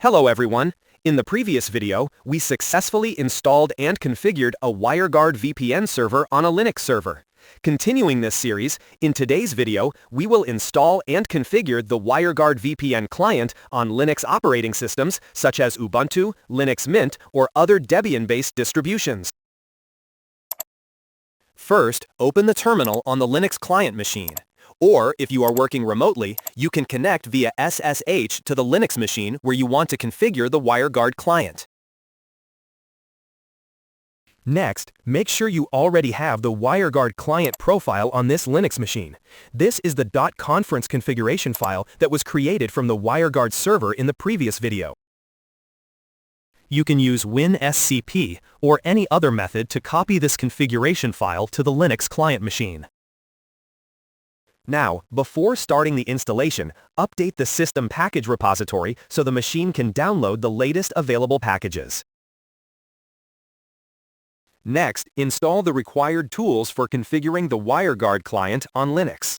Hello everyone. In the previous video, we successfully installed and configured a WireGuard VPN server on a Linux server. Continuing this series, in today's video, we will install and configure the WireGuard VPN Client on Linux operating systems such as Ubuntu, LinuxMint, or other Debian-based distributions. First, open the terminal on the Linux client machine. Or, if you are working remotely, you can connect via SSH to the Linux machine where you want to configure the WireGuard client. Next, make sure you already have the WireGuard client profile on this Linux machine. This is the .conference configuration file that was created from the WireGuard server in the previous video. You can use WinSCP or any other method to copy this configuration file to the Linux client machine. Now, before starting the installation, update the system package repository so the machine can download the latest available packages. Next, install the required tools for configuring the WireGuard client on Linux.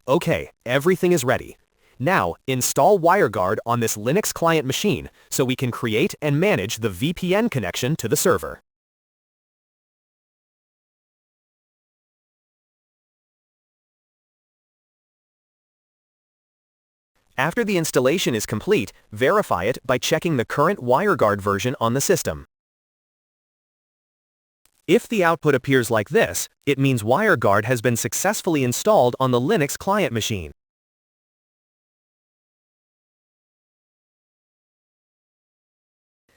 Okay, everything is ready. Now, install WireGuard on this Linux client machine so we can create and manage the VPN connection to the server. After the installation is complete, verify it by checking the current WireGuard version on the system. If the output appears like this, it means WireGuard has been successfully installed on the Linux client machine.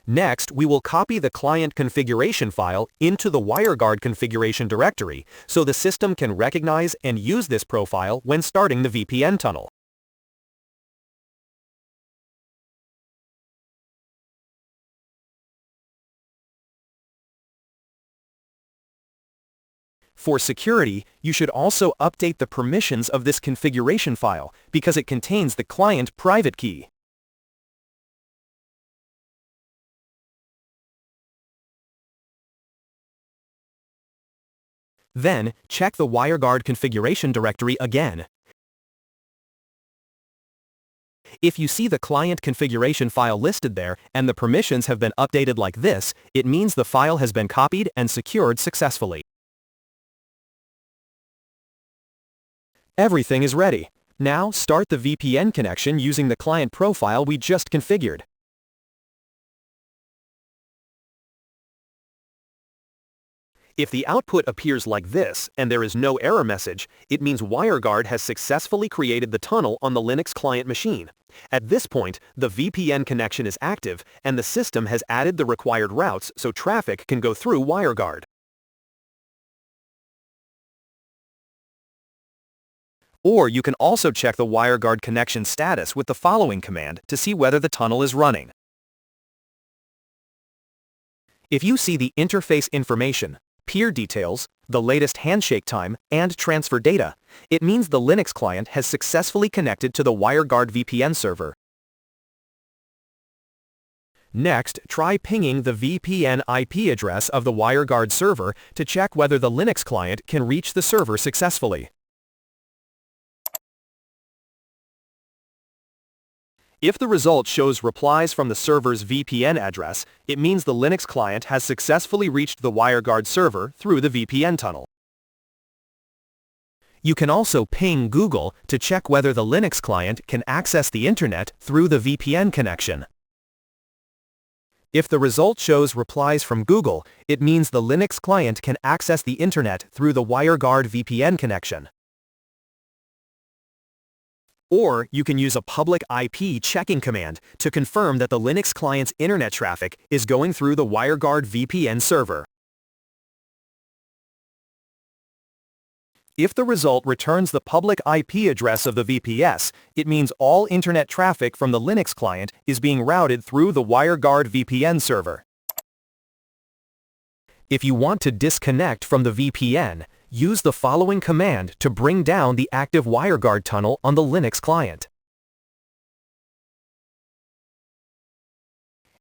Next, we will copy the client configuration file into the WireGuard configuration directory so the system can recognize and use this profile when starting the VPN tunnel. For security, you should also update the permissions of this configuration file because it contains the client private key. Then, check the WireGuard configuration directory again. If you see the client configuration file listed there and the permissions have been updated like this, it means the file has been copied and secured successfully. Everything is ready. Now, start the VPN connection using the client profile we just configured. If the output appears like this and there is no error message, it means WireGuard has successfully created the tunnel on the Linux client machine. At this point, the VPN connection is active and the system has added the required routes so traffic can go through WireGuard. Or you can also check the WireGuard connection status with the following command to see whether the tunnel is running. If you see the interface information, peer details, the latest handshake time, and transfer data, it means the Linux client has successfully connected to the WireGuard VPN server. Next, try pinging the VPN IP address of the WireGuard server to check whether the Linux client can reach the server successfully. If the result shows replies from the server's VPN address, it means the Linux client has successfully reached the WireGuard server through the VPN tunnel. You can also ping Google to check whether the Linux client can access the internet through the VPN connection. If the result shows replies from Google, it means the Linux client can access the internet through the WireGuard VPN connection. Or you can use a public IP checking command to confirm that the Linux client's internet traffic is going through the WireGuard VPN server. If the result returns the public IP address of the VPS, it means all internet traffic from the Linux client is being routed through the WireGuard VPN server. If you want to disconnect from the VPN, use the following command to bring down the active WireGuard tunnel on the Linux client.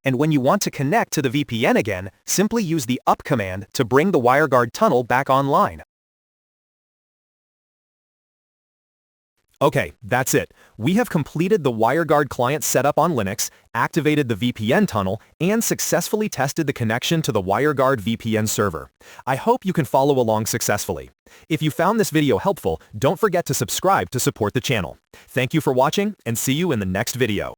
And when you want to connect to the VPN again, simply use the up command to bring the WireGuard tunnel back online. Okay, that's it. We have completed the WireGuard client setup on Linux, activated the VPN tunnel, and successfully tested the connection to the WireGuard VPN server. I hope you can follow along successfully. If you found this video helpful, don't forget to subscribe to support the channel. Thank you for watching, and see you in the next video.